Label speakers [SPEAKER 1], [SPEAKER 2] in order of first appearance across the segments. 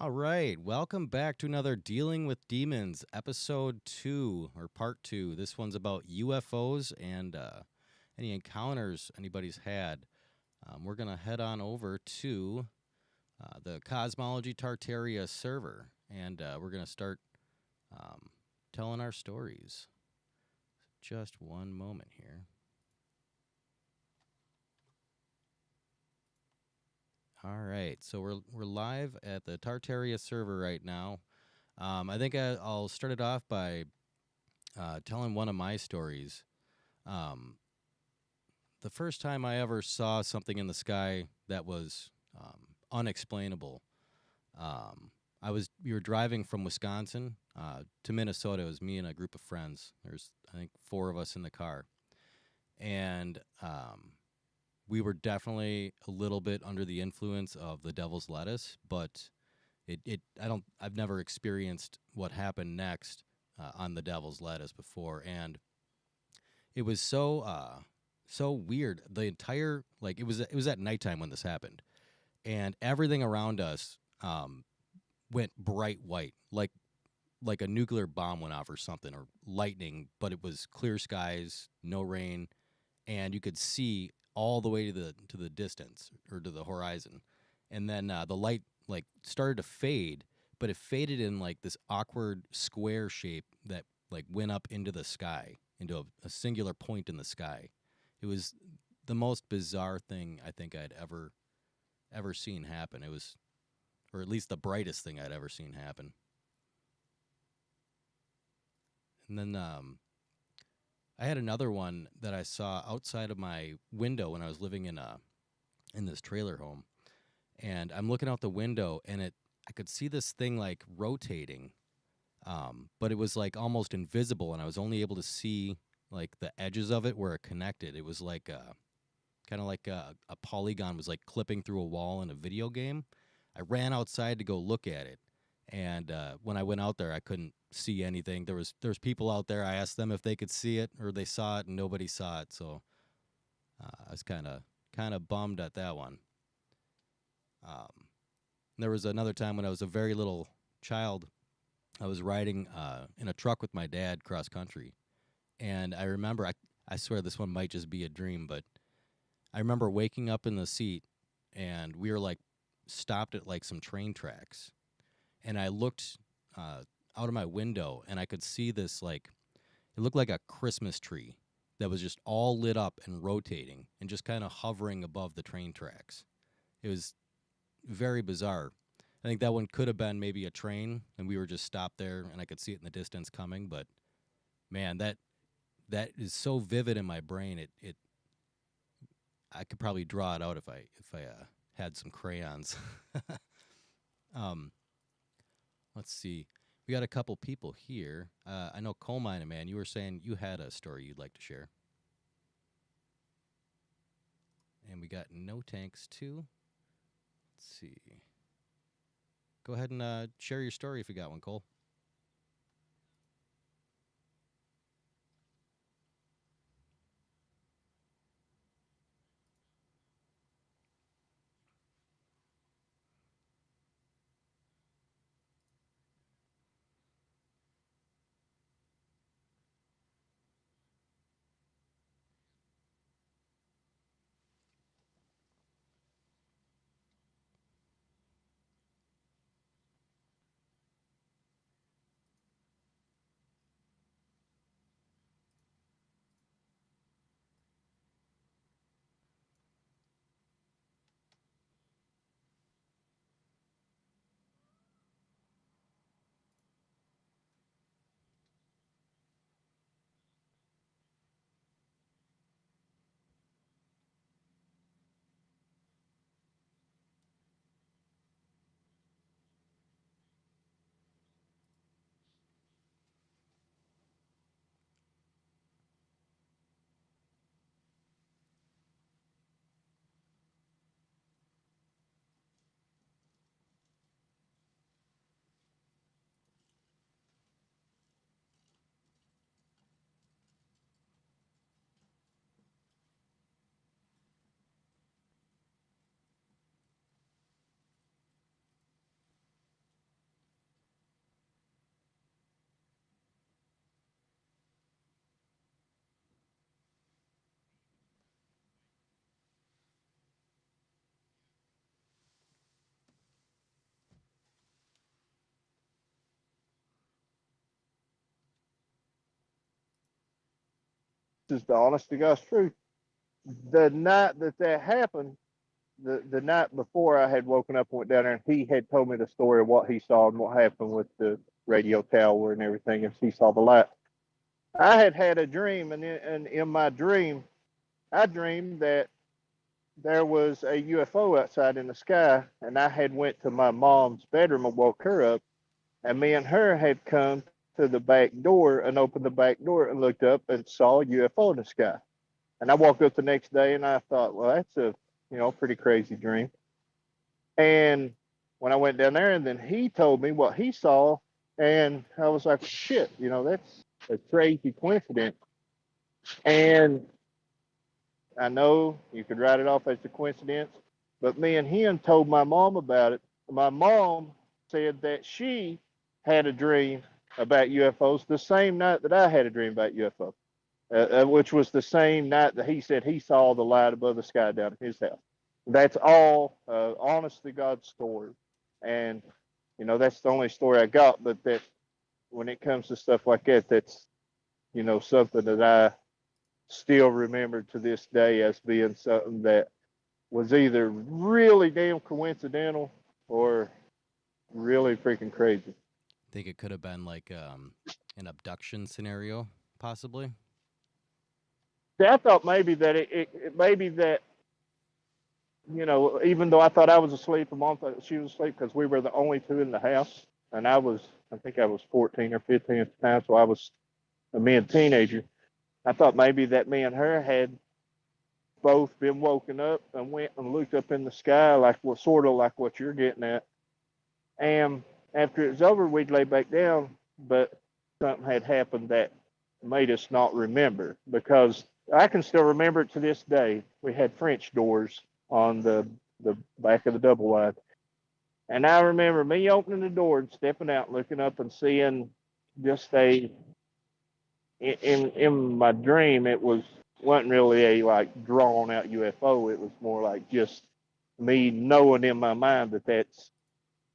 [SPEAKER 1] All right, welcome back to another Dealing with Demons, episode 2 or part 2. This one's about UFOs and any encounters anybody's had. We're going to head on over to the Cosmology Tartaria server, and we're going to start telling our stories. Just one moment here. All right, so we're live at the Tartaria server right now. I think I'll start it off by telling one of my stories. The first time I ever saw something in the sky that was unexplainable, we were driving from Wisconsin to Minnesota. It was me and a group of friends. There's I think 4 of us in the car, and we were definitely a little bit under the influence of the devil's lettuce, but I've never experienced what happened next on the devil's lettuce before, and it was so weird. The entire it was at nighttime when this happened, and everything around us went bright white, like a nuclear bomb went off or something, or lightning. But it was clear skies, no rain, and you could see all the way to the distance or to the horizon, and then the light started to fade, but it faded in this awkward square shape that went up into the sky, into a singular point in the sky. It was the most bizarre thing I think I'd ever seen happen. It was, or at least the brightest thing I'd ever seen happen. And then I had another one that I saw outside of my window when I was living in this trailer home, and I'm looking out the window, and I could see this thing rotating, but it was almost invisible, and I was only able to see the edges of it where it connected. It was kind of like a polygon was clipping through a wall in a video game. I ran outside to go look at it, and when I went out there, I couldn't see anything. There was people out there. I asked them if they could see it or they saw it, and nobody saw it. So I was kind of bummed at that one. There was another time when I was a very little child. I was riding in a truck with my dad cross country, and I remember, I swear this one might just be a dream, but I remember waking up in the seat, and we were stopped at some train tracks, and I looked out of my window, and I could see this it looked like a Christmas tree that was just all lit up and rotating and just kind of hovering above the train tracks. It was very bizarre. I think that one could have been maybe a train, and we were just stopped there, and I could see it in the distance coming. But man, that is so vivid in my brain. It I could probably draw it out if I had some crayons. Let's see. We got a couple people here. I know Coal Mining Man, you were saying you had a story you'd like to share. And we got No Tanks too. Let's see. Go ahead and share your story if you got one, Cole.
[SPEAKER 2] is the honest to God's truth. The night that that happened, the night before, I had woken up and went down there, and he had told me the story of what he saw and what happened with the radio tower and everything, and he saw the light. I had had a dream, and in my dream, I dreamed that there was a UFO outside in the sky, and I had went to my mom's bedroom and woke her up, and me and her had come to the back door and opened the back door and looked up and saw a UFO in the sky. And I woke up the next day and I thought, well, that's a pretty crazy dream. And when I went down there, and then he told me what he saw, and I was like, shit, that's a crazy coincidence. And I know you could write it off as a coincidence, but me and him told my mom about it. My mom said that she had a dream about UFOs the same night that I had a dream about UFO, which was the same night that he said he saw the light above the sky down at his house. That's all honest to God story. And, that's the only story I got. But that when it comes to stuff like that, that's, something that I still remember to this day as being something that was either really damn coincidental or really freaking crazy.
[SPEAKER 1] Think it could have been like an abduction scenario, possibly.
[SPEAKER 2] See, I thought maybe that maybe that even though I thought I was asleep, mom thought she was asleep because we were the only two in the house, and I think I was 14 or 15 at the time, so I was a me and teenager. I thought maybe that me and her had both been woken up and went and looked up in the sky, like what sort of like what you're getting at. And after it was over, we'd lay back down, but something had happened that made us not remember because I can still remember it to this day. We had French doors on the back of the double wide, and I remember me opening the door and stepping out, looking up and seeing just a in my dream it wasn't really a like drawn out UFO. It was more like just me knowing in my mind that that's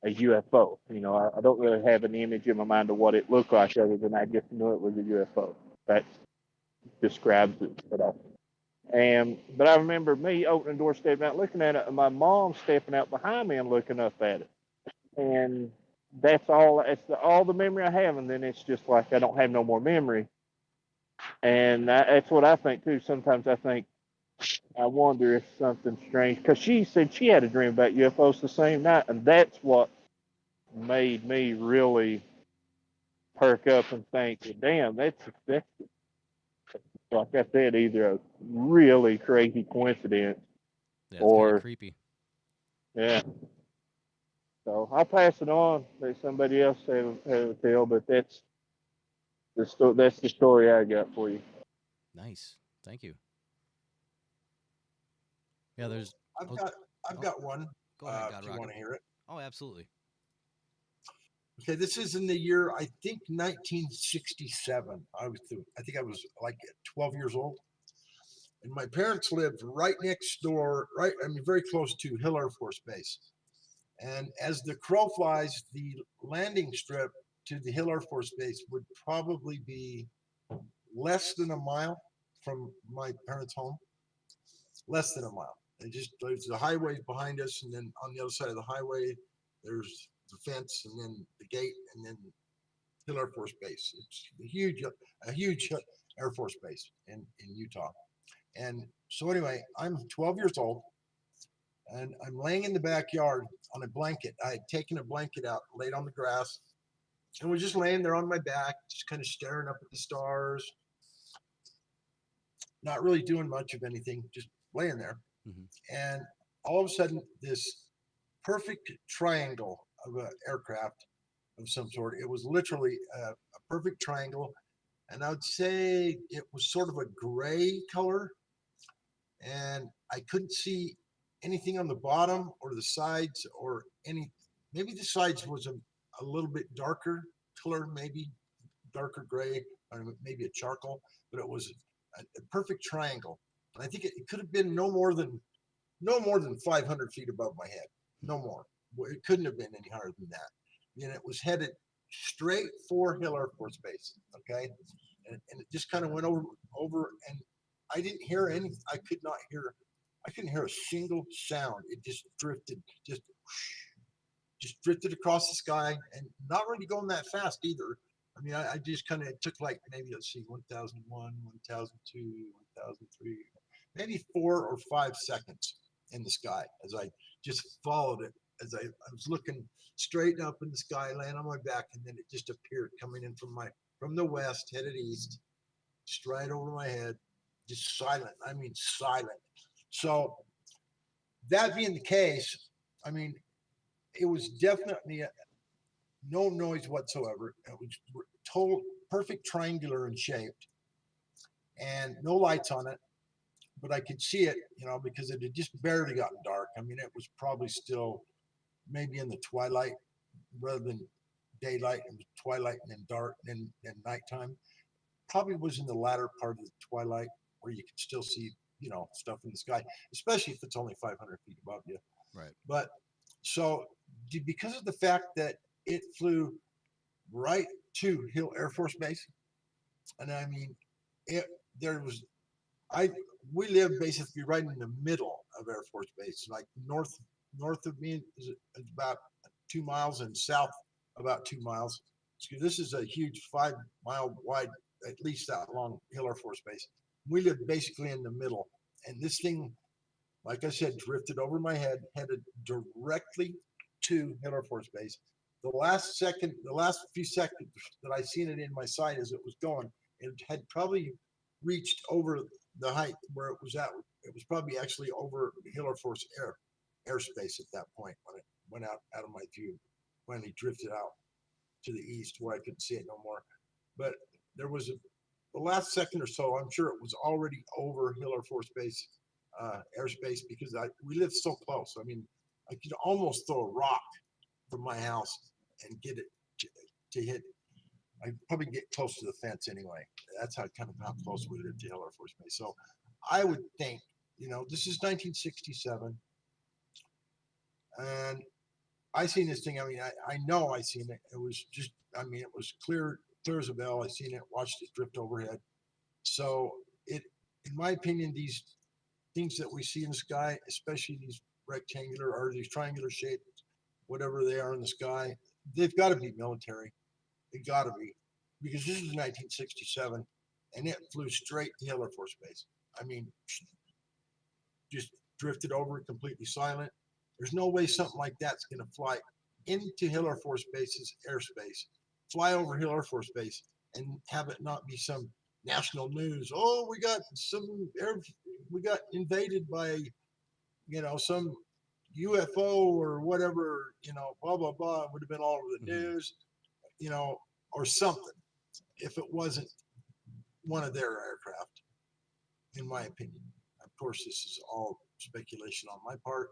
[SPEAKER 2] a UFO. I don't really have an image in my mind of what it looked like other than I just knew it was a UFO. That describes it. But I remember me opening the door, stepping out, looking at it, and my mom stepping out behind me and looking up at it. And that's all. All the memory I have, and then it's just like I don't have no more memory. And that's what I think too. Sometimes I think I wonder if something strange because she said she had a dream about UFOs the same night, and that's what made me really perk up and think, damn, that's like I said, either a really crazy coincidence
[SPEAKER 1] Yeah, it's kind of
[SPEAKER 2] or
[SPEAKER 1] creepy.
[SPEAKER 2] yeah. So I'll pass it on. Let somebody else have a tale, but that's the story I got for you.
[SPEAKER 1] Nice. Thank you. Yeah,
[SPEAKER 3] Well,
[SPEAKER 1] there's.
[SPEAKER 3] I've
[SPEAKER 1] Oh,
[SPEAKER 3] got I've
[SPEAKER 1] oh,
[SPEAKER 3] got one.
[SPEAKER 1] go ahead, God
[SPEAKER 3] If you want
[SPEAKER 1] Rocket.
[SPEAKER 3] to hear it.
[SPEAKER 1] Oh, absolutely.
[SPEAKER 3] Okay, this is in the year I think 1967. I think I was like 12 years old, and my parents lived right next door, right. I mean, very close to Hill Air Force Base. And as the crow flies, the landing strip to the Hill Air Force Base would probably be less than a mile from my parents' home. Less than a mile. There's the highway behind us, and then on the other side of the highway, there's the fence, and then the gate, and then Hill Air Force Base. It's a huge Air Force base in Utah. And so anyway, I'm 12 years old, and I'm laying in the backyard on a blanket. I had taken a blanket out, laid on the grass, and was just laying there on my back, just kind of staring up at the stars, not really doing much of anything, just laying there.
[SPEAKER 1] Hmm.
[SPEAKER 3] And all of a sudden, this perfect triangle of an aircraft of some sort. It was literally a perfect triangle, and I would say it was sort of a gray color, and I couldn't see anything on the bottom or the sides or any. Maybe the sides was a little bit darker color, maybe darker gray, or maybe a charcoal, but it was a perfect triangle. And I think it could have been no more than 500 feet above my head, no more. It couldn't have been any higher than that. And it was headed straight for Hill Air Force Base. Okay, and it just kind of went over, and I didn't hear any. I could not hear. I couldn't hear a single sound. It just drifted, just drifted across the sky, and not really going that fast either. I mean, I just kind of took like maybe let's see, 1001, 1002, 1003, maybe 4 or 5 seconds in the sky as I just followed it. As I was looking straight up in the sky, laying on my back, and then it just appeared coming in from the west, headed east, just right over my head, just silent. I mean, silent. So that being the case, I mean, it was definitely no noise whatsoever. It was total perfect triangular in shape and no lights on it, but I could see it, because it had just barely gotten dark. I mean, it was probably still maybe in the twilight rather than daylight. It was twilight and then dark and then nighttime. Probably was in the latter part of the twilight where you could still see, stuff in the sky, especially if it's only 500 feet above you.
[SPEAKER 1] Right.
[SPEAKER 3] But so because of the fact that it flew right to Hill Air Force Base, and I mean, it there was I we live basically right in the middle of Air Force Base, like north of me is about 2 miles, and south about 2 miles. This is a huge 5 mile wide, at least that long Hill Air Force Base. We live basically in the middle, and this thing, like I said, drifted over my head, headed directly to Hill Air Force Base. The last few seconds that I seen it in my sight as it was going, it had probably reached over the height where it was at. It was probably actually over Hill Air Force airspace at that point when it went out of my view, when he drifted out to the east where I couldn't see it no more. But there was the last second or so, I'm sure it was already over Hill Air Force Base airspace, because we live so close. I mean, I could almost throw a rock from my house and get it to hit. I'd probably get close to the fence anyway. That's how close we live to Hill Air Force Base. So I would think, this is 1967, and I seen this thing. I mean, I know I seen it. It was just, I mean, it was clear as a bell. I seen it, watched it drift overhead. So in my opinion, these things that we see in the sky, especially these rectangular or these triangular shaped, whatever they are in the sky, they've got to be military. They got to be, because this is 1967, and it flew straight to Hill Air Force Base. I mean, just drifted over, completely silent. There's no way something like that's going to fly into Hill Air Force Base's airspace, fly over Hill Air Force Base, and have it not be some national news. Oh, we got invaded by, some UFO or whatever, blah blah blah. It would have been all over the
[SPEAKER 1] Mm-hmm.
[SPEAKER 3] news, or something, if it wasn't one of their aircraft, in my opinion. Of course, this is all speculation on my part,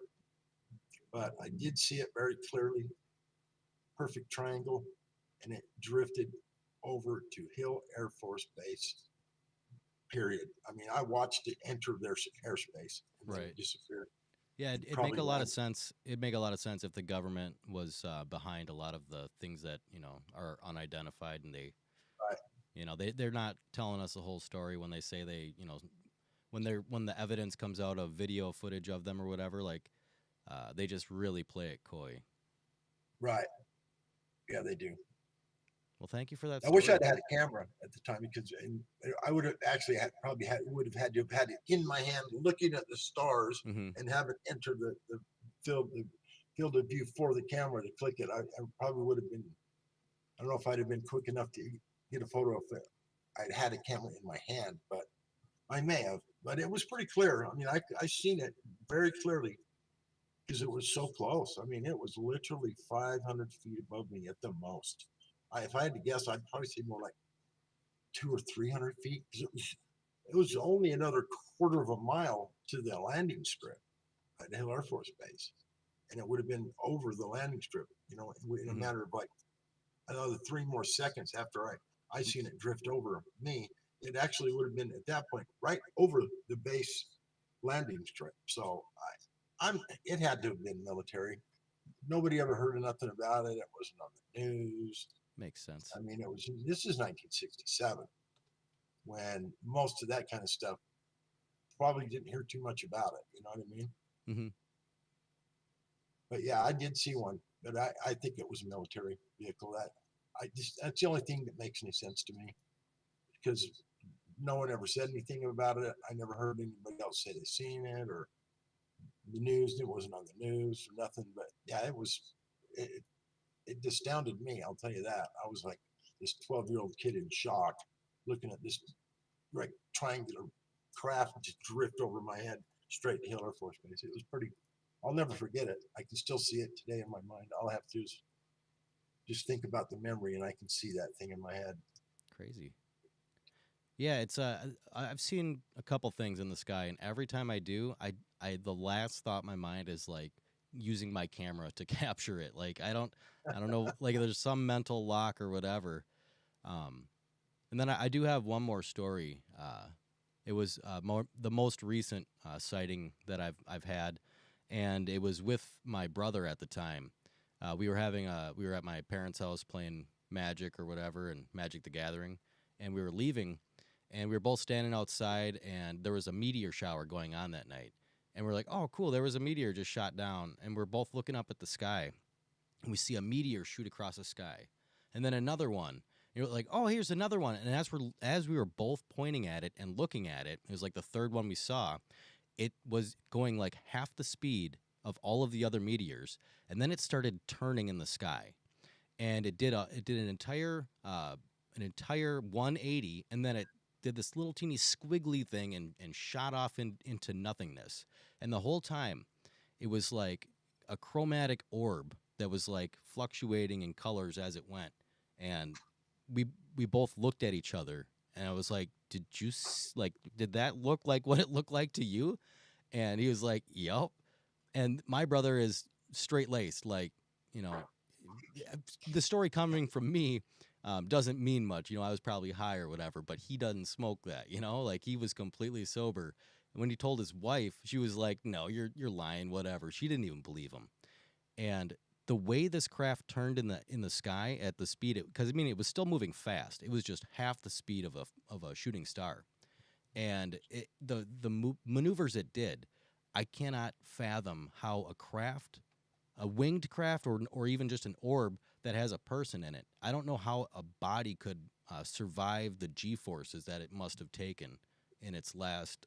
[SPEAKER 3] but I did see it very clearly, perfect triangle, and it drifted over to Hill Air Force Base. Period. I mean, I watched it enter their airspace and then
[SPEAKER 1] Right.
[SPEAKER 3] disappear.
[SPEAKER 1] Yeah, it'd make
[SPEAKER 3] Probably
[SPEAKER 1] a lot of
[SPEAKER 3] land.
[SPEAKER 1] sense. It'd make a lot of sense if the government was behind a lot of the things that are unidentified, and
[SPEAKER 3] Right.
[SPEAKER 1] they're not telling us the whole story when they say when the evidence comes out of video footage of them or whatever, like they just really play it coy.
[SPEAKER 3] Right. Yeah, they do.
[SPEAKER 1] Well, thank you for that
[SPEAKER 3] I wish
[SPEAKER 1] story.
[SPEAKER 3] I'd had a camera at the time, because I would have actually would have had to have had it in my hand, looking at the stars,
[SPEAKER 1] Mm-hmm.
[SPEAKER 3] and have it enter the field of view for the camera to click it. I probably would have been. I don't know if I'd have been quick enough to get a photo if I'd had a camera in my hand, but I may have. But it was pretty clear. I mean, I seen it very clearly because it was so close. I mean, it was literally 500 feet above me at the most. If I had to guess, I'd probably say more like 200 or 300 feet, because it was only another quarter of a mile to the landing strip at Hill Air Force Base, and it would have been over the landing strip, in a
[SPEAKER 1] Mm-hmm.
[SPEAKER 3] matter of like another 3 more seconds after I seen it drift over me. It actually would have been at that point right over the base landing strip. So it had to have been military. Nobody ever heard of nothing about it. It wasn't on the news.
[SPEAKER 1] Makes sense.
[SPEAKER 3] I mean, this is 1967. when most of that kind of stuff probably didn't hear too much about it. You know what I mean?
[SPEAKER 1] Mm-hmm.
[SPEAKER 3] But yeah, I did see one, but I think it was a military vehicle. That's the only thing that makes any sense to me, because no one ever said anything about it. I never heard anybody else say they seen it, or the news. It wasn't on the news or nothing. But yeah, it was. It astounded me. I'll tell you that. I was like this 12-year-old kid in shock, looking at this like triangular craft just drift over my head straight to Hill Air Force Base. It was pretty. I'll never forget it. I can still see it today in my mind. All I have to do is just think about the memory, and I can see that thing in my head.
[SPEAKER 1] Crazy. Yeah, it's I've seen a couple things in the sky, and every time I do, I the last thought in my mind is like using my camera to capture it. Like I don't know, like there's some mental lock or whatever. Um, and then I do have one more story. It was the most recent sighting that I've had, and it was with my brother at the time. We were at my parents' house playing Magic or whatever, and Magic the Gathering, and we were leaving, and we were both standing outside, and there was a meteor shower going on that night, and we're like, oh cool, there was a meteor just shot down, and we're both looking up at the sky, and we see a meteor shoot across the sky, and then another one. You're like, oh, here's another one. And as we were both pointing at it and looking at it, it was like the third one we saw. It was going like half the speed of all of the other meteors, and then it started turning in the sky, and it did an entire 180, and then it did this little teeny squiggly thing and shot off into nothingness. And the whole time, it was like a chromatic orb that was like fluctuating in colors as it went, and we we both looked at each other, and I was like, did that look like what it looked like to you? And he was like, yup. And my brother is straight laced, like, you know, the story coming from me doesn't mean much. You know, I was probably high or whatever, but he doesn't smoke that. You know, like he was completely sober. And when he told his wife, she was like, "No, you're lying, whatever." She didn't even believe him. And the way this craft turned in the sky at the speed, because I mean, it was still moving fast. It was just half the speed of a shooting star, and the maneuvers it did, I cannot fathom how a winged craft, or even just an orb that has a person in it. I don't know how a body could survive the G forces that it must have taken in its last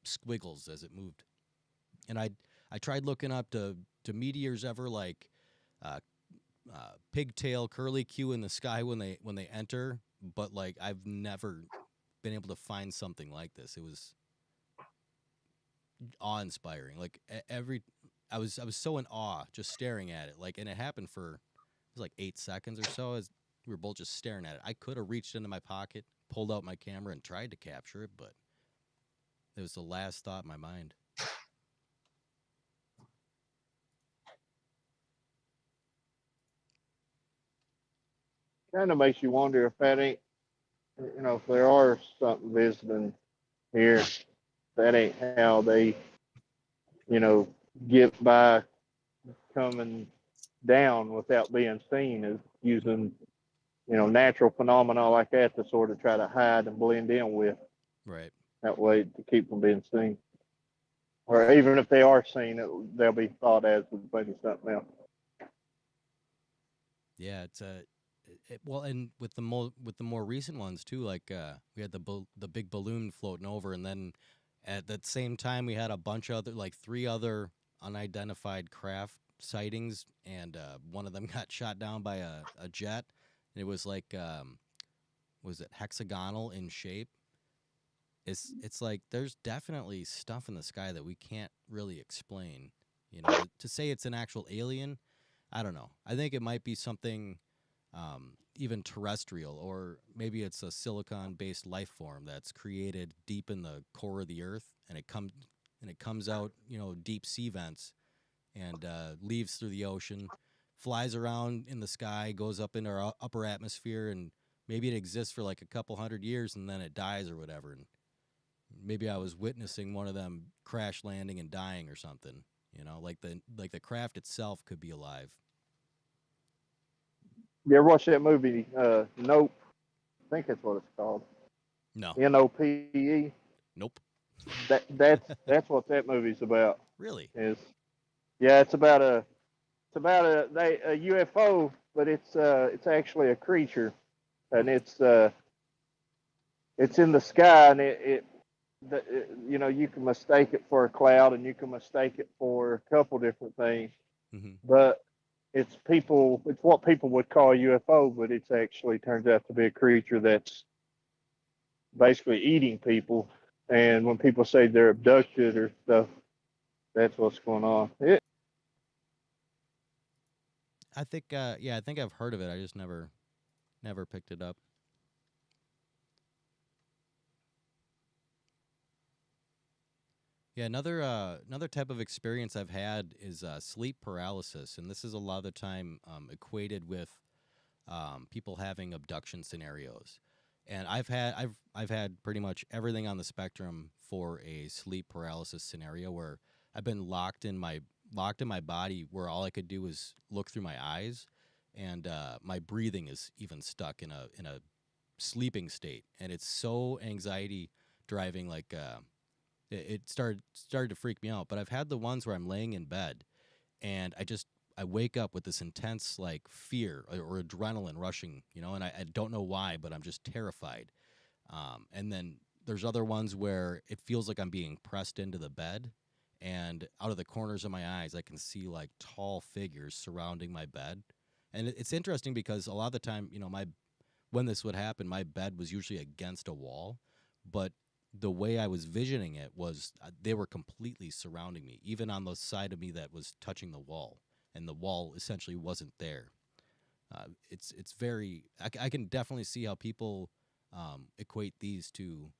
[SPEAKER 1] squiggles as it moved. And I tried looking up to meteors ever like uh, pigtail curly Q in the sky when they enter, but like I've never been able to find something like this. It was awe inspiring. Like every I was so in awe just staring at it. Like, and it happened for it was like 8 seconds or so as we were both just staring at it. I could have reached into my pocket, pulled out my camera, and tried to capture it, but it was the last thought in my mind.
[SPEAKER 2] Kind of makes you wonder if that ain't, if there are something visiting here, that ain't how they, you know, get by coming down without being seen, is using, natural phenomena like that to sort of try to hide and blend in with.
[SPEAKER 1] Right.
[SPEAKER 2] That way to keep from being seen. Or even if they are seen, they'll be thought as maybe something else.
[SPEAKER 1] Yeah, it's a well, and with with the more recent ones too, like we had the big balloon floating over, and then at that same time we had a bunch of other, like three other unidentified craft sightings, and one of them got shot down by a jet. It was like was it hexagonal in shape? It's like there's definitely stuff in the sky that we can't really explain. You know, to say it's an actual alien, I don't know. I think it might be something even terrestrial, or maybe it's a silicon-based life form that's created deep in the core of the Earth, and it comes out, you know, deep sea vents, and leaves through the ocean, flies around in the sky, goes up into our upper atmosphere, and maybe it exists for like a couple hundred years, and then it dies or whatever. And maybe I was witnessing one of them crash landing and dying or something. You know, like the craft itself could be alive.
[SPEAKER 2] You ever watch that movie, Nope? I think that's what it's called.
[SPEAKER 1] No.
[SPEAKER 2] NOPE.
[SPEAKER 1] Nope.
[SPEAKER 2] That's what that movie's about.
[SPEAKER 1] Really?
[SPEAKER 2] Is yeah, it's about a UFO, but it's actually a creature,
[SPEAKER 1] Hmm.
[SPEAKER 2] and it's in the sky, and you know, you can mistake it for a cloud, and you can mistake it for a couple different things,
[SPEAKER 1] Hmm.
[SPEAKER 2] but it's what people would call a UFO, but it's actually turns out to be a creature that's basically eating people. And when people say they're abducted or stuff, that's what's going on.
[SPEAKER 1] I think. Yeah, I think I've heard of it. I just never picked it up. Yeah, another type of experience I've had is sleep paralysis, and this is a lot of the time equated with people having abduction scenarios. And I've had pretty much everything on the spectrum for a sleep paralysis scenario where I've been locked in my body, where all I could do was look through my eyes, and my breathing is even stuck in a sleeping state, and it's so anxiety driving. Like it started to freak me out. But I've had the ones where I'm laying in bed and I wake up with this intense like fear or adrenaline rushing, and I don't know why, but I'm just terrified. And then there's other ones where it feels like I'm being pressed into the bed, and out of the corners of my eyes, I can see like tall figures surrounding my bed. And it's interesting because a lot of the time, my when this would happen, my bed was usually against a wall, but the way I was visioning it was they were completely surrounding me, even on the side of me that was touching the wall, and the wall essentially wasn't there. It's very. I can definitely see how people equate these to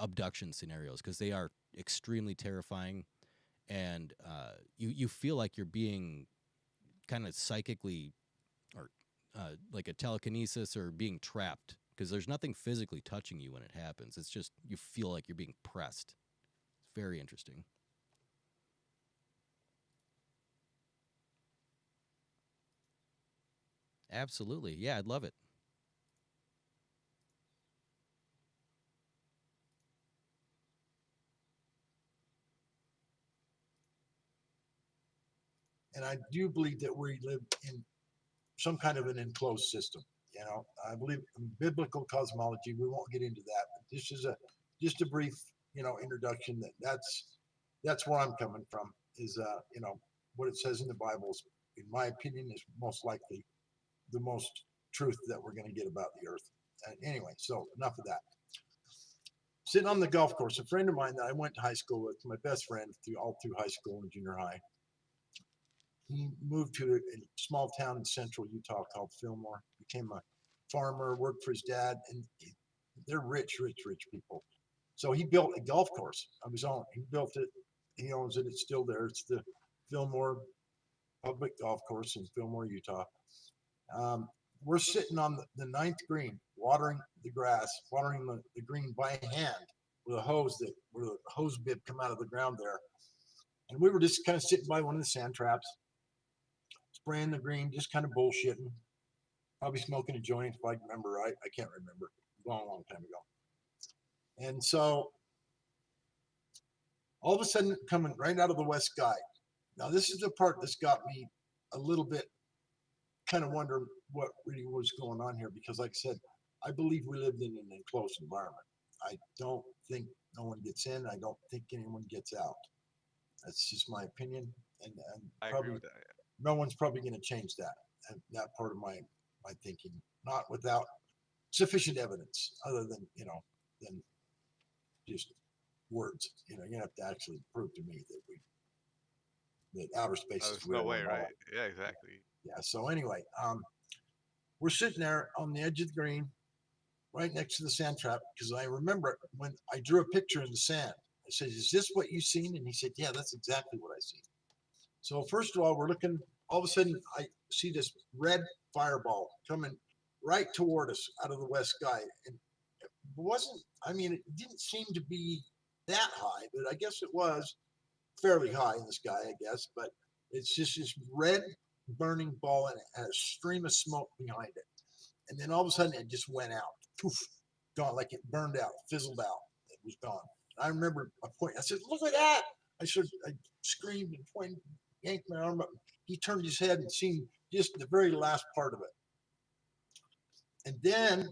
[SPEAKER 1] abduction scenarios because they are extremely terrifying, and you feel like you're being kind of psychically or like a telekinesis or being trapped because there's nothing physically touching you when it happens. It's just you feel like you're being pressed. It's very interesting. Absolutely. Yeah, I'd love it.
[SPEAKER 3] And I do believe that we live in some kind of an enclosed system. You know, I believe in biblical cosmology. We won't get into that, but this is a just a brief, introduction. That's where I'm coming from. Is what it says in the Bible is, in my opinion, is most likely the most truth that we're going to get about the Earth. And anyway, so enough of that. Sitting on the golf course, a friend of mine that I went to high school with, my best friend all through high school and junior high, he moved to a small town in central Utah called Fillmore, became a farmer, worked for his dad, and they're rich, rich, rich people. So he built a golf course of his own. He built it, he owns it, it's still there. It's the Fillmore Public Golf Course in Fillmore, Utah. Um, we're sitting on the ninth green, watering the grass, watering the green by hand with a hose where the hose bib come out of the ground there. And we were just kind of sitting by one of the sand traps, spraying the green, just kind of bullshitting, probably smoking a joint if I remember right. I can't remember. A long, long time ago. And so all of a sudden, coming right out of the west sky. Now, this is the part that's got me a little bit kind of wondering what really was going on here because, like I said, I believe we lived in an enclosed environment. I don't think no one gets in. I don't think anyone gets out. That's just my opinion, and
[SPEAKER 4] I agree
[SPEAKER 3] probably
[SPEAKER 4] with that.
[SPEAKER 3] no one's probably going to change that. And that part of my thinking, not without sufficient evidence, other than than just words. You have to actually prove to me that outer space is
[SPEAKER 4] There's no
[SPEAKER 3] real
[SPEAKER 4] way,
[SPEAKER 3] and all
[SPEAKER 4] right?
[SPEAKER 3] that.
[SPEAKER 4] Yeah, exactly.
[SPEAKER 3] Yeah. So anyway, we're sitting there on the edge of the green, right next to the sand trap, because I remember when I drew a picture in the sand. I said, "Is this what you seen?" And he said, "Yeah, that's exactly what I seen." So first of all, we're looking. All of a sudden, I see this red fireball coming right toward us out of the west sky, and it wasn't. I mean, it didn't seem to be that high, but I guess it was fairly high in the sky, I guess. But it's just this red burning ball and it had a stream of smoke behind it. And then all of a sudden it just went out. Poof. gone, like it burned out, fizzled out. It was gone. I remember I point. I said, "Look at that!" I screamed and pointed, yanked my arm up. He turned his head and seen just the very last part of it. And then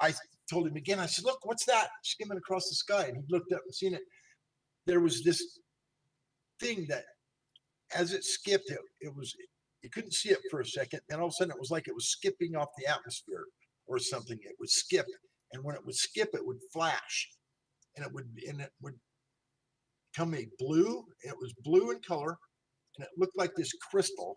[SPEAKER 3] I told him again. I said, "Look, what's that skimming across the sky?" And he looked up and seen it. There was this thing that, as it skipped, it was you couldn't see it for a second. Then all of a sudden, it was like it was skipping off the atmosphere or something. It would skip, and when it would skip, it would flash, and it would come a blue. It was blue in color, and it looked like this crystal,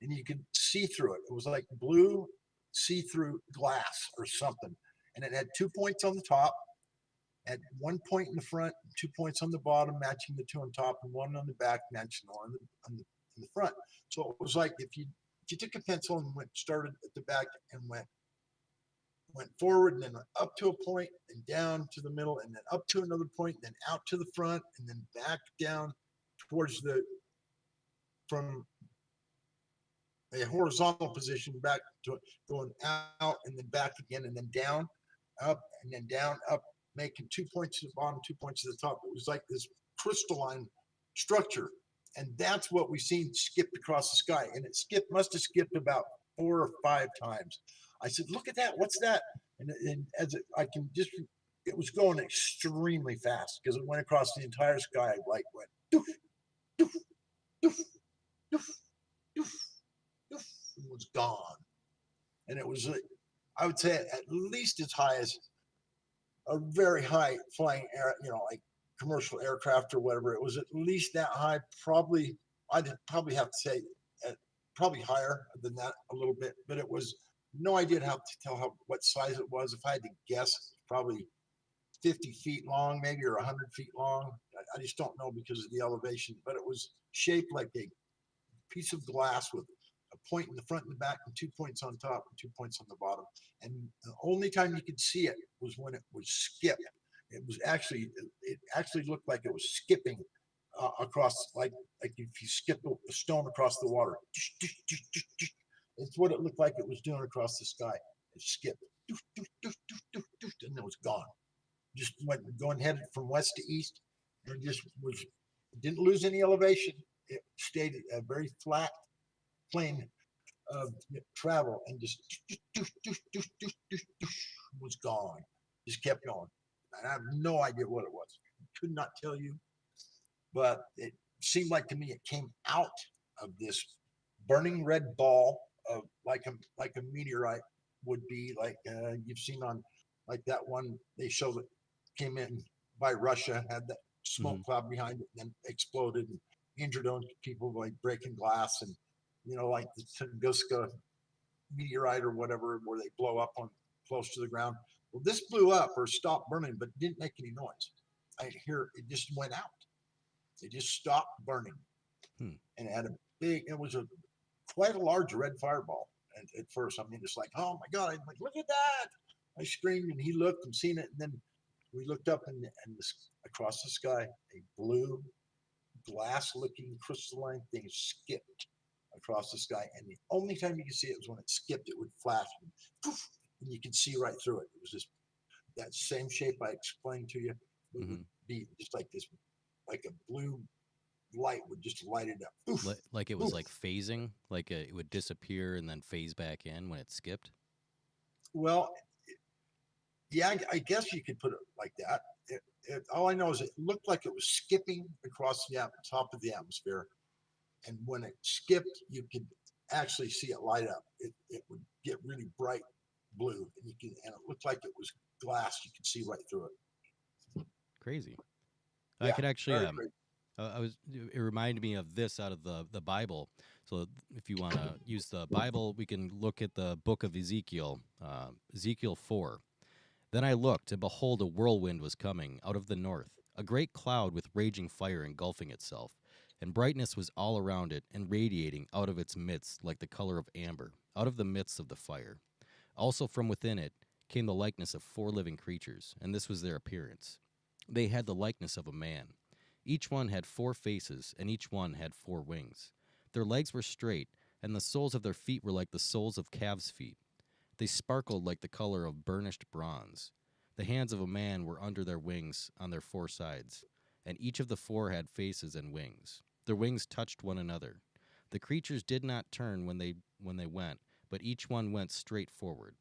[SPEAKER 3] and you could see through it. It was like blue see-through glass or something, and it had 2 points on the top, had 1 point in the front, 2 points on the bottom, matching the two on top, and one on the back, matching the one on the front. So it was like if you took a pencil and started at the back and went forward and then up to a point and down to the middle and then up to another point and then out to the front and then back down towards the from a horizontal position back to going out and then back again and then down, up and then down, up, making 2 points at the bottom, 2 points at the top. It was like this crystalline structure. And that's what we seen skipped across the sky. And it must have skipped about 4 or 5 times. I said, "Look at that. What's that?" And I can just, it was going extremely fast because it went across the entire sky, like went doof, doof, doof, doof, doof, doof, and was gone. And it was, I would say, at least as high as a very high flying air, like commercial aircraft or whatever. It was at least that high. Probably, I'd probably have to say, probably higher than that a little bit. But it was no idea how to tell what size it was. If I had to guess, probably 50 feet long, maybe, or 100 feet long. I just don't know because of the elevation. But it was shaped like a piece of glass with a point in the front and the back and 2 points on top and 2 points on the bottom. And the only time you could see it was when it was skipped. It actually looked like it was skipping across, like if you skip a stone across the water. It's what it looked like it was doing across the sky. It skipped, and it was gone. Just went going headed from west to east, and just didn't lose any elevation. It stayed a very flat plane of travel and just was gone. Just kept going. And I have no idea what it was. Could not tell you, but it seemed like to me it came out of this burning red ball of like a meteorite would be, like you've seen on like that one they show that came in by Russia, had that smoke cloud behind it, and then exploded and injured people by breaking glass, and like the Tunguska meteorite or whatever, where they blow up on close to the ground. Well, this blew up or stopped burning, but didn't make any noise. I hear it just went out. It just stopped burning, and it had it was quite a large red fireball. At first, I mean, it's like, oh my god! I'm like, look at that! I screamed, and he looked and seen it, and then we looked up and across the sky, a blue, glass-looking crystalline thing skipped across the sky, and the only time you could see it was when it skipped. It would flash, and, poof, and you could see right through it. It was just that same shape I explained to you. It would be just like this, like a blue light would just light it up. Poof,
[SPEAKER 1] Like it was like phasing, like it would disappear and then phase back in when it skipped.
[SPEAKER 3] Well, yeah, I guess you could put it like that. All I know is it looked like it was skipping across the top of the atmosphere, and when it skipped, you could actually see it light up. It would get really bright blue, and it looked like it was glass. You could see right through it.
[SPEAKER 1] Crazy. I
[SPEAKER 3] Yeah,
[SPEAKER 1] could actually
[SPEAKER 3] very crazy.
[SPEAKER 1] it reminded me of this out of the Bible. So if you want to use the Bible, we can look at the book of Ezekiel, Ezekiel 4. Then I looked, and behold, a whirlwind was coming out of the north, a great cloud with raging fire engulfing itself, and brightness was all around it, and radiating out of its midst like the color of amber, out of the midst of the fire. Also from within it came the likeness of 4 living creatures, and this was their appearance. They had the likeness of a man. Each one had 4 faces, and each one had 4 wings. Their legs were straight, and the soles of their feet were like the soles of calves' feet. They sparkled like the color of burnished bronze. The hands of a man were under their wings on their four sides, and each of the four had faces and wings. Their wings touched one another. The creatures did not turn when they went, but each one went straight forward.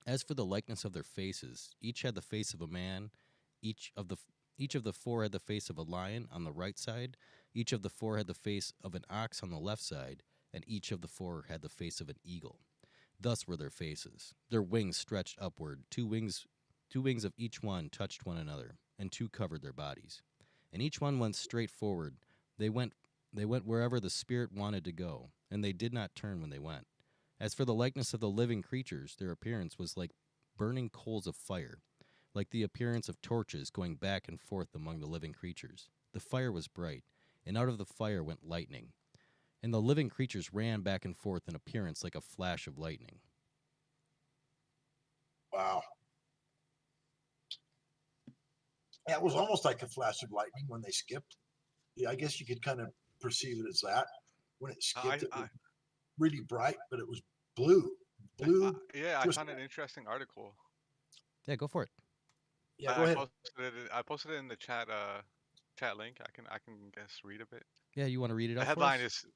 [SPEAKER 1] As for the likeness of their faces, each had the face of a man. Each of the each of the four had the face of a lion on the right side. Each of the four had the face of an ox on the left side, and each of the four had the face of an eagle. Thus were their faces. Their wings stretched upward. Two wings of each one touched one another, and two covered their bodies. And each one went straight forward. They went they went wherever the spirit wanted to go, and they did not turn when they went. As for the likeness of the living creatures, their appearance was like burning coals of fire, like the appearance of torches going back and forth among the living creatures. The fire was bright, and out of the fire went lightning, and the living creatures ran back and forth in appearance like a flash of lightning.
[SPEAKER 3] Wow. Yeah, it was almost like a flash of lightning when they skipped. Yeah, I guess you could kind of perceive it as that. When it skipped, it was really bright, but it was blue. Blue.
[SPEAKER 4] Yeah, I
[SPEAKER 3] Just,
[SPEAKER 4] found an interesting article.
[SPEAKER 1] Yeah, go for it.
[SPEAKER 3] yeah, go
[SPEAKER 4] I
[SPEAKER 3] ahead.
[SPEAKER 4] posted it. I posted it in the chat link. I can guess read a bit.
[SPEAKER 1] Yeah, you want to read it
[SPEAKER 4] The
[SPEAKER 1] out
[SPEAKER 4] headline
[SPEAKER 1] for us?
[SPEAKER 4] is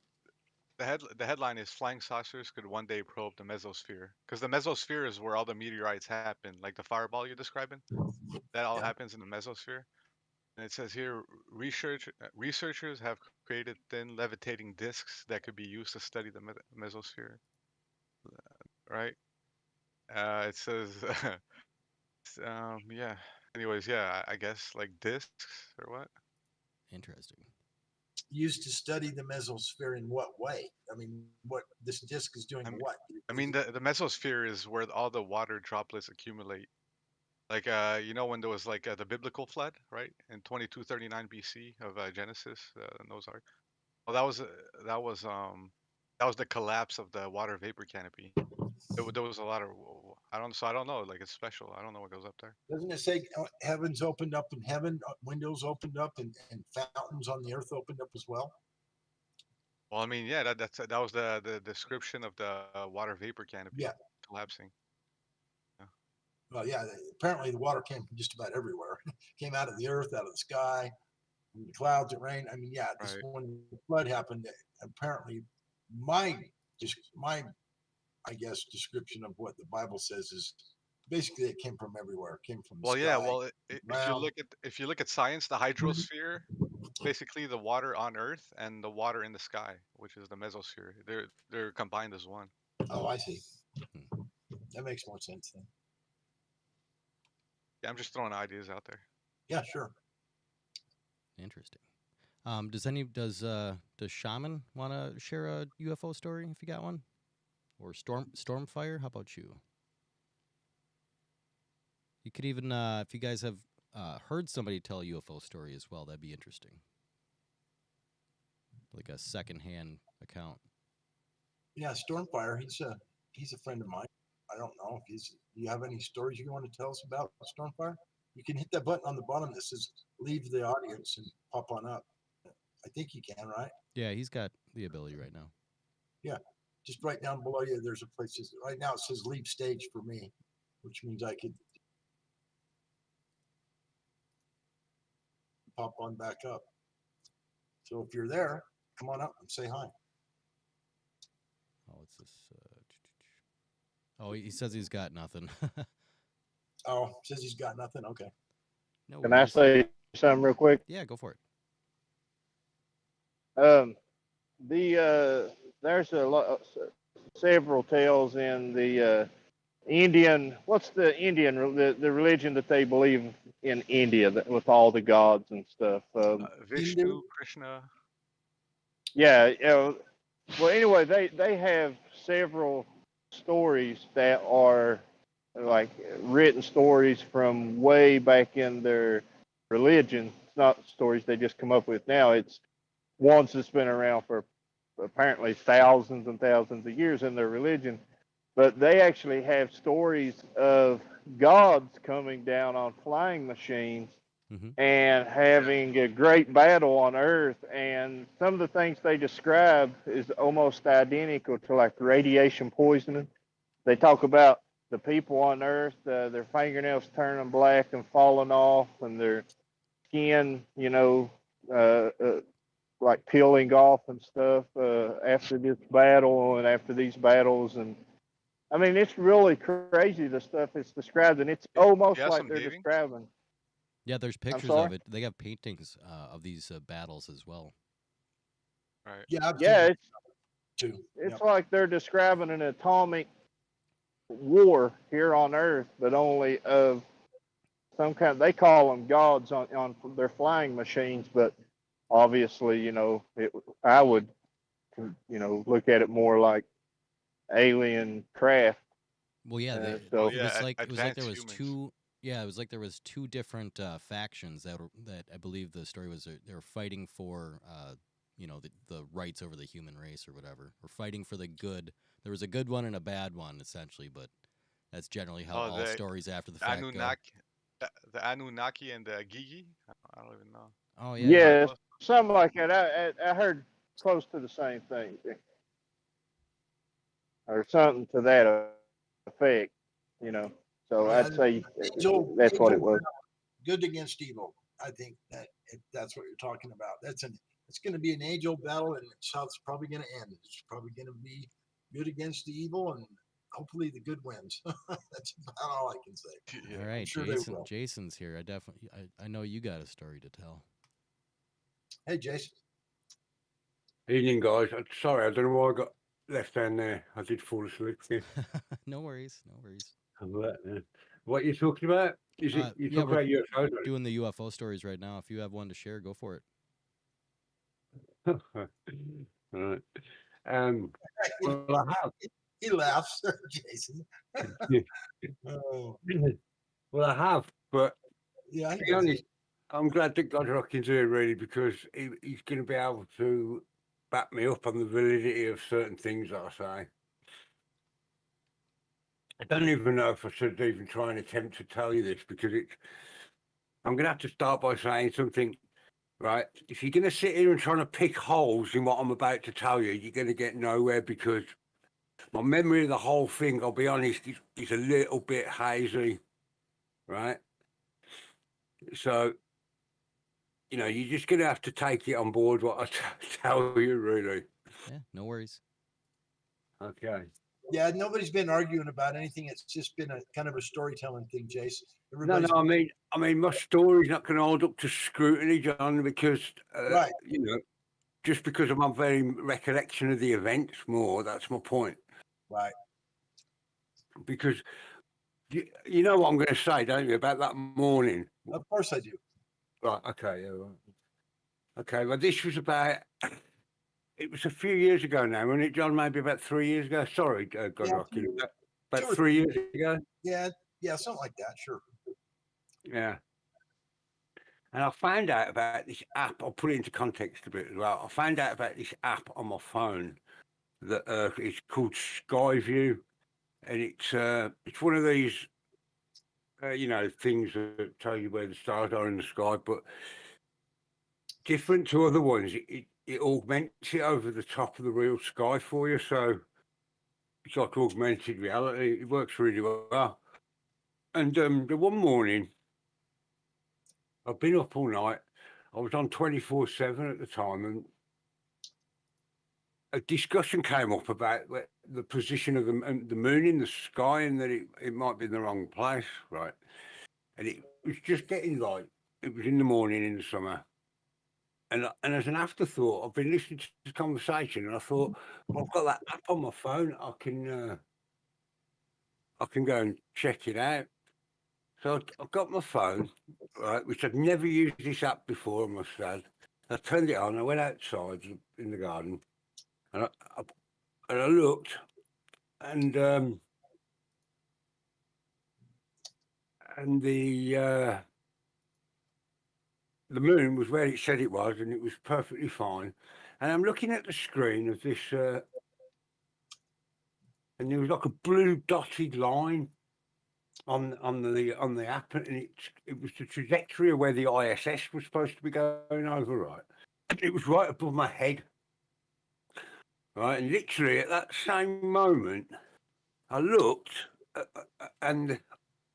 [SPEAKER 4] the headline is flying saucers could one day probe the mesosphere, because the mesosphere is where all the meteorites happen, like the fireball you're describing. That all
[SPEAKER 3] Yeah.
[SPEAKER 4] happens in the mesosphere. And it says here, researchers have created thin levitating disks that could be used to study the mesosphere. Right? It says, yeah. Anyways, yeah, I guess like disks or what?
[SPEAKER 1] Interesting.
[SPEAKER 3] Used to study the mesosphere in what way? I mean, what this disk is doing
[SPEAKER 4] I mean,
[SPEAKER 3] what?
[SPEAKER 4] I mean the mesosphere is where all the water droplets accumulate. Like when there was like the biblical flood, right, in 2239 BC of Genesis, Noah's Ark. Well, that was um that was the collapse of the water vapor canopy. There was a lot of I don't know, like it's special. I don't know what goes up there.
[SPEAKER 3] Doesn't it say heavens opened up in heaven, windows opened up, and fountains on the earth opened up as well?
[SPEAKER 4] Well, I mean, yeah, that was the description of the water vapor canopy
[SPEAKER 3] Yeah.
[SPEAKER 4] collapsing.
[SPEAKER 3] Well, yeah. Apparently, the water came from just about everywhere. Came out of the earth, out of the sky, from the clouds. It rained. I mean, yeah. This
[SPEAKER 4] Right.
[SPEAKER 3] when the flood happened, apparently, my just my I guess description of what the Bible says is basically it came from everywhere. It came from the
[SPEAKER 4] Well, yeah.
[SPEAKER 3] sky,
[SPEAKER 4] Well,
[SPEAKER 3] ground.
[SPEAKER 4] if you look at science, the hydrosphere, basically the water on Earth and the water in the sky, which is the mesosphere. They're combined as one.
[SPEAKER 3] Oh, I see.
[SPEAKER 1] Hmm.
[SPEAKER 3] That makes more sense then.
[SPEAKER 4] Yeah, I'm just throwing ideas out there.
[SPEAKER 3] Yeah, sure.
[SPEAKER 1] Interesting. Does Shaman want to share a UFO story if you got one, or Stormfire? How about you? You could even if you guys have heard somebody tell a UFO story as well, that'd be interesting. Like a secondhand account.
[SPEAKER 3] Yeah, Stormfire. He's a friend of mine. I don't know if he's. Do you have any stories you want to tell us about Stormfire? You can hit that button on the bottom that says "Leave the audience" and pop on up. I think you can, right?
[SPEAKER 1] Yeah, he's got the ability right now.
[SPEAKER 3] Yeah. Just right down below you, there's a place. Right now it says "Leave stage" for me, which means I could pop on back up. So if you're there, come on up and say hi.
[SPEAKER 1] Oh, what's this? Oh, he says he's got nothing.
[SPEAKER 3] Oh, says he's got nothing. Okay.
[SPEAKER 1] No
[SPEAKER 2] Can I
[SPEAKER 1] worries.
[SPEAKER 2] say something real quick?
[SPEAKER 1] Yeah, go for it.
[SPEAKER 2] There's a lot, several tales in the Indian. What's the Indian the religion that they believe in India with all the gods and stuff?
[SPEAKER 4] Vishnu, Krishna.
[SPEAKER 2] Yeah. Well, anyway, they have several stories that are like written stories from way back in their religion. It's not stories they just come up with now. It's ones that's been around for apparently thousands and thousands of years in their religion. But they actually have stories of gods coming down on flying machines
[SPEAKER 1] Mm-hmm.
[SPEAKER 2] and having a great battle on Earth. And some of the things they describe is almost identical to like radiation poisoning. They talk about the people on Earth, their fingernails turning black and falling off, and their skin, uh, uh, like peeling off and stuff after this battle and after these battles. And I mean, it's really crazy the stuff it's described, and it's almost
[SPEAKER 4] You have
[SPEAKER 2] like
[SPEAKER 4] some
[SPEAKER 2] they're
[SPEAKER 4] paintings,
[SPEAKER 2] describing.
[SPEAKER 1] Yeah, there's
[SPEAKER 2] I'm
[SPEAKER 1] pictures
[SPEAKER 2] sorry.
[SPEAKER 1] of it. They have paintings of these battles as well.
[SPEAKER 4] right?
[SPEAKER 3] Yeah, I've seen
[SPEAKER 2] Yeah,
[SPEAKER 3] them
[SPEAKER 2] it's
[SPEAKER 3] too.
[SPEAKER 2] it's
[SPEAKER 3] Yep.
[SPEAKER 2] like they're describing an atomic war here on Earth, but only of some kind. They call them gods on their flying machines, but obviously, I would, look at it more like alien craft.
[SPEAKER 1] Well, yeah,
[SPEAKER 4] Oh
[SPEAKER 2] So
[SPEAKER 1] it
[SPEAKER 4] yeah,
[SPEAKER 1] was like there
[SPEAKER 4] advanced
[SPEAKER 1] was
[SPEAKER 4] humans.
[SPEAKER 1] two. Yeah, it was like there was two different factions that I believe the story was they were fighting for the rights over the human race or whatever, or fighting for the good. There was a good one and a bad one essentially, but that's generally how
[SPEAKER 4] Oh,
[SPEAKER 1] all
[SPEAKER 4] the
[SPEAKER 1] stories after the fact go.
[SPEAKER 4] Anunnaki, the Anunnaki and the Gigi. I don't even know.
[SPEAKER 1] Oh yeah,
[SPEAKER 4] Is that
[SPEAKER 1] yeah.
[SPEAKER 2] yeah,
[SPEAKER 4] close?
[SPEAKER 2] something like that. I heard close to the same thing, or something to that effect. You know, so I'd
[SPEAKER 3] Yeah,
[SPEAKER 2] say that's what it
[SPEAKER 3] angel
[SPEAKER 2] was.
[SPEAKER 3] good against evil. I think that if that's what you're talking about. It's going to be an angel battle, and it's how it's probably going to end. It's probably going to be good against the evil, and hopefully the good wins. That's about all I can say.
[SPEAKER 1] All
[SPEAKER 4] Yeah.
[SPEAKER 3] I'm
[SPEAKER 1] right,
[SPEAKER 3] sure they
[SPEAKER 1] Jason.
[SPEAKER 3] will.
[SPEAKER 1] Jason's here. I know you got a story to tell.
[SPEAKER 3] Hey, Jason.
[SPEAKER 5] Evening, guys. Sorry, I don't know why I got left down there. I did fall asleep.
[SPEAKER 1] No worries, no worries.
[SPEAKER 5] What are you talking about? Is it you
[SPEAKER 1] Yeah,
[SPEAKER 5] talk
[SPEAKER 1] we're
[SPEAKER 5] about UFOs?
[SPEAKER 1] doing the UFO stories right now. If you have one to share, go for it.
[SPEAKER 5] Right. Um, well, I have.
[SPEAKER 3] He laughs, Jason. Oh,
[SPEAKER 5] Well, I have, but
[SPEAKER 3] yeah,
[SPEAKER 5] to
[SPEAKER 3] he
[SPEAKER 5] be
[SPEAKER 3] does.
[SPEAKER 5] honest, I'm glad that God Rockin's here, really, because he's going to be able to back me up on the validity of certain things that I say. I don't even know if I should even try and attempt to tell you this because I'm going to have to start by saying something, right? If you're going to sit here and trying to pick holes in what I'm about to tell you, you're going to get nowhere because my memory of the whole thing, I'll be honest, is a little bit hazy, right? So, you're just going to have to take it on board what I tell you, really.
[SPEAKER 1] Yeah, no worries.
[SPEAKER 5] Okay.
[SPEAKER 3] Yeah, nobody's been arguing about anything. It's just been a kind of a storytelling thing, Jace.
[SPEAKER 5] No,
[SPEAKER 3] Everybody's
[SPEAKER 5] I mean, my story's not going to hold up to scrutiny, John, because
[SPEAKER 3] right.
[SPEAKER 5] just because of my very recollection of the events more. That's my point.
[SPEAKER 3] Right.
[SPEAKER 5] Because you know what I'm going to say, don't you, about that morning?
[SPEAKER 3] Of course I do.
[SPEAKER 5] Right. Okay. Yeah, right. Okay. Well, this was about. It was a few years ago now, wasn't it, John? Maybe about 3 years ago. Sorry, God
[SPEAKER 3] Yeah,
[SPEAKER 5] Rocky. About
[SPEAKER 3] two or
[SPEAKER 5] 3 years ago.
[SPEAKER 3] yeah, yeah, something like that. Sure.
[SPEAKER 5] Yeah. And I found out about this app. I'll put it into context a bit as well. I found out about this app on my phone that it's called Skyview, and it's one of these things that tell you where the stars are in the sky, but different to other ones. It augments it over the top of the real sky for you, so it's like augmented reality. It works really well. And the one morning, I've been up all night. I was on 24/7 at the time, and a discussion came up about the position of the moon in the sky, and that it might be in the wrong place, right? And it was just getting light. It was in the morning in the summer, and as an afterthought, I've been listening to the conversation, and I thought, well, I've got that app on my phone. I can go and check it out. So I've got my phone, right, which I'd never used this app before, I must add. I turned it on. I went outside in the garden, and I looked, and the moon was where it said it was, and it was perfectly fine. And I'm looking at the screen of this, and there was like a blue dotted line on the app, and it was the trajectory of where the ISS was supposed to be going over, right? It was right above my head, right? And literally at that same moment, I looked, and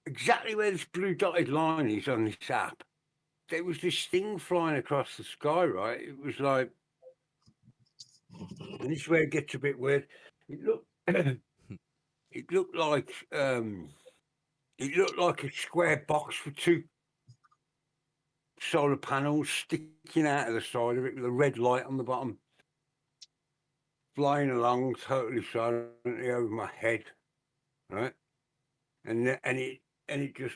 [SPEAKER 5] exactly where this blue dotted line is on this app, there was this thing flying across the sky, right? It was like, and this is where it gets a bit weird. It looked, it looked like, it looked like a square box with two solar panels sticking out of the side of it with a red light on the bottom, flying along totally silently over my head, right? And it just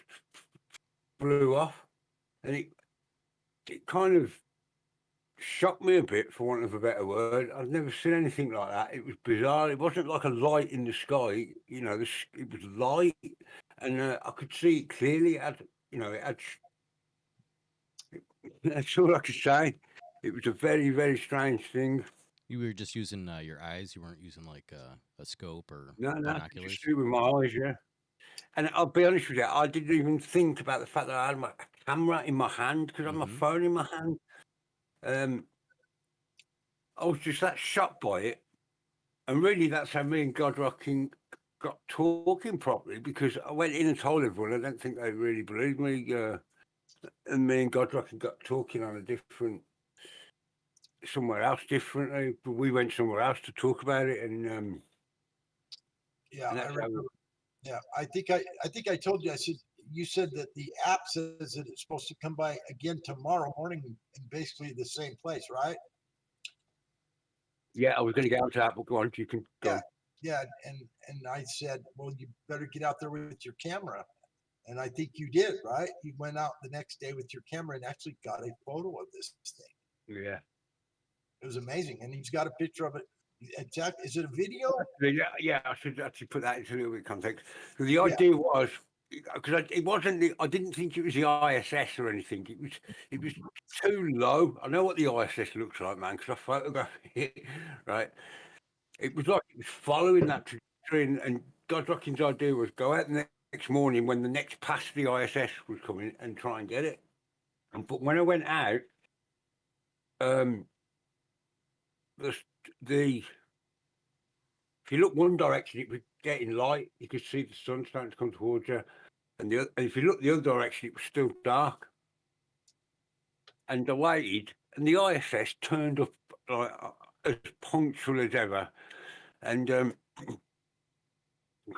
[SPEAKER 5] flew off, and it kind of shocked me a bit, for want of a better word. I'd never seen anything like that. It was bizarre. It wasn't like a light in the sky, you know. It was light, and I could see it clearly. It had, you know, it had. That's all I could say. It was a very, very strange thing.
[SPEAKER 1] You were just using your eyes. You weren't using like a scope or
[SPEAKER 5] No, I could just
[SPEAKER 1] binoculars.
[SPEAKER 5] see it with my eyes, yeah. And I'll be honest with you, I didn't even think about the fact that I had my camera in my hand because I had my
[SPEAKER 1] Mhm.
[SPEAKER 5] phone in my hand. I was just that shocked by it, and really, that's how me and Godrocking got talking properly, because I went in and told everyone. I don't think they really believed me, and me and Godrocking got talking on a different, somewhere else differently. But we went somewhere else to talk about it, and
[SPEAKER 3] Yeah, I
[SPEAKER 5] that's how.
[SPEAKER 3] remember. Yeah, I think I told you. I said you said that the app says that it's supposed to come by again tomorrow morning in basically the same place, right?
[SPEAKER 5] Yeah, I was going to get onto that, but go on, you can go
[SPEAKER 3] Yeah,
[SPEAKER 5] on.
[SPEAKER 3] yeah, and I said, well, you better get out there with your camera, and I think you did, right? You went out the next day with your camera and actually got a photo of this thing.
[SPEAKER 5] Yeah.
[SPEAKER 3] It was amazing, and he's got a picture of it. Is it a video?
[SPEAKER 5] Yeah, I should actually put that into a little bit of context. The
[SPEAKER 3] Yeah.
[SPEAKER 5] idea was, because it wasn't I didn't think it was the ISS or anything. It was too low. I know what the ISS looks like, man, because I photographed it. Right, it was like it was following that trajectory, and Godrocking's idea was go out the next morning when the next past the ISS was coming and try and get it. But when I went out, the the if you look one direction, it was getting light. You could see the sun starting to come towards you. And if you look the other direction, it was still dark. And I waited, and the ISS turned up like as punctual as ever. And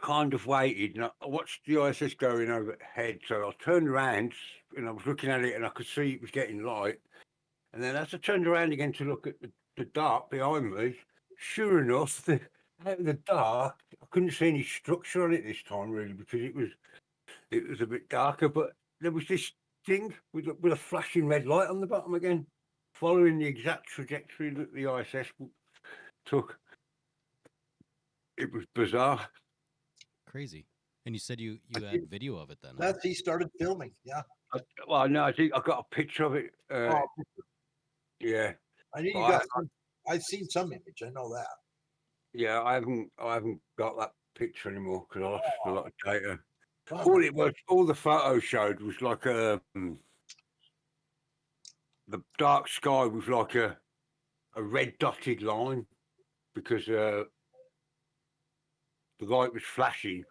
[SPEAKER 5] kind of waited, and I watched the ISS going overhead. So I turned around, and I was looking at it, and I could see it was getting light. And then as I turned around again to look at the dark behind me, sure enough, out of the dark, I couldn't see any structure on it this time, really, because it was a bit darker. But there was this thing with a flashing red light on the bottom again, following the exact trajectory that the ISS took. It was bizarre.
[SPEAKER 1] Crazy. And you said you
[SPEAKER 5] I
[SPEAKER 1] had
[SPEAKER 5] did-
[SPEAKER 1] video of it then. Huh?
[SPEAKER 3] That's he started filming. Yeah.
[SPEAKER 5] Well, no, I think I got a picture of it.
[SPEAKER 3] Oh,
[SPEAKER 5] Yeah,
[SPEAKER 3] I knew
[SPEAKER 5] but
[SPEAKER 3] you got some. I've seen some image. I know that.
[SPEAKER 5] yeah, I haven't got that picture anymore because I lost a lot of data.
[SPEAKER 3] Bummer.
[SPEAKER 5] All the photos showed was like the dark sky was like a red dotted line because the light was flashing,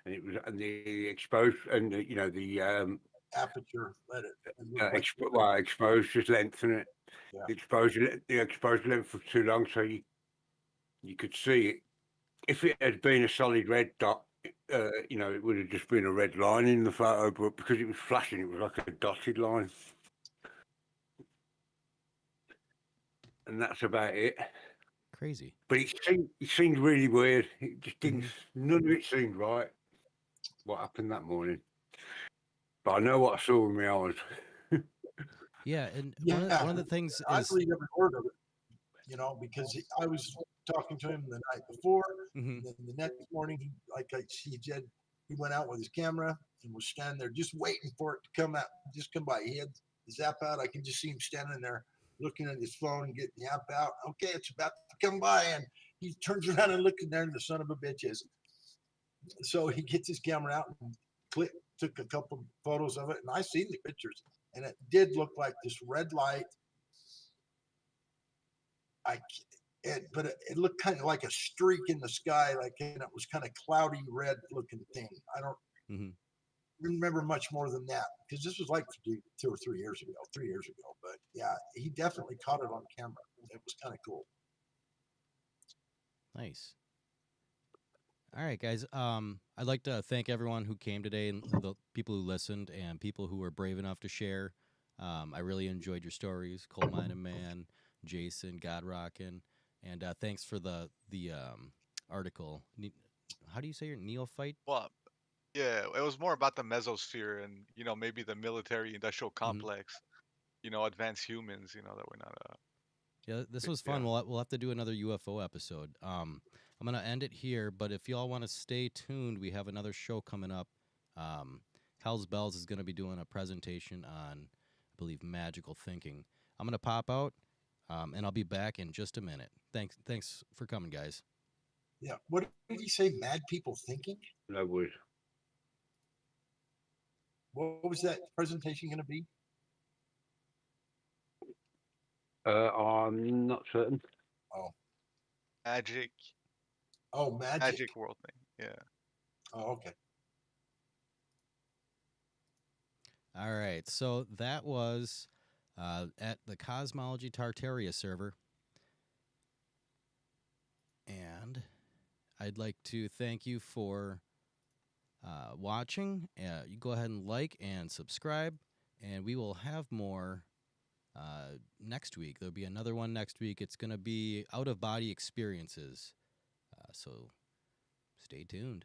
[SPEAKER 5] and it was, and the exposed, and the, you know, the
[SPEAKER 3] Aperture. Let it. It looked like
[SPEAKER 5] well, exposure length, and
[SPEAKER 3] Yeah.
[SPEAKER 5] the exposure length was too long, so you could see it. If it had been a solid red dot, you know, it would have just been a red line in the photo, but because it was flashing, it was like a dotted line. And that's about it.
[SPEAKER 1] Crazy.
[SPEAKER 5] But it seemed really weird. It just didn't,
[SPEAKER 1] Mhm.
[SPEAKER 5] none of it seemed right, what happened that morning. But I know what I saw with my eyes.
[SPEAKER 1] Yeah, and
[SPEAKER 3] Yeah.
[SPEAKER 1] one of the things
[SPEAKER 3] I
[SPEAKER 1] is
[SPEAKER 3] believe every word of it. Because I was talking to him the night before,
[SPEAKER 1] Mhm.
[SPEAKER 3] and then the next morning, he said, he went out with his camera and was standing there just waiting for it to come out, just come by. He had his app out. I can just see him standing there looking at his phone and getting the app out. Okay, it's about to come by, and he turns around and looks in there, and the son of a bitch is. So he gets his camera out and took a couple photos of it, and I seen the pictures, and it did look like this red light. I but it looked kind of like a streak in the sky, like, and it was kind of cloudy red looking thing. I don't
[SPEAKER 1] Mm-hmm.
[SPEAKER 3] remember much more than that because this was like 2 or 3 years ago, 3 years ago. But yeah, he definitely caught it on camera. It was kind of cool.
[SPEAKER 1] Nice. All right, guys. I'd like to thank everyone who came today and the people who listened and people who were brave enough to share. I really enjoyed your stories, Coal Mining Man, Jason, Godrockin, and thanks for the article. How do you say your neophyte?
[SPEAKER 4] Well, yeah, it was more about the mesosphere and maybe the military industrial
[SPEAKER 1] Mm-hmm.
[SPEAKER 4] complex. Advanced humans. That we're not.
[SPEAKER 1] Yeah, this was
[SPEAKER 4] Yeah.
[SPEAKER 1] fun. We'll have to do another UFO episode. I'm gonna end it here, but if y'all want to stay tuned, we have another show coming up. Um, Hell's Bells is gonna be doing a presentation on, I believe, magical thinking. I'm gonna pop out, and I'll be back in just a minute. Thanks for coming, guys.
[SPEAKER 3] Yeah. What did he say? Mad people thinking?
[SPEAKER 5] That was
[SPEAKER 3] What was that presentation going to be?
[SPEAKER 5] I'm not certain.
[SPEAKER 3] Oh,
[SPEAKER 4] Magic,
[SPEAKER 3] magic.
[SPEAKER 4] magic world thing. Yeah.
[SPEAKER 3] Oh, okay.
[SPEAKER 1] All right, so that was at the Cosmology Tartaria server, and I'd like to thank you for watching. You go ahead and like and subscribe, and we will have more next week. There'll be another one next week. It's going to be out of body experiences. So stay tuned.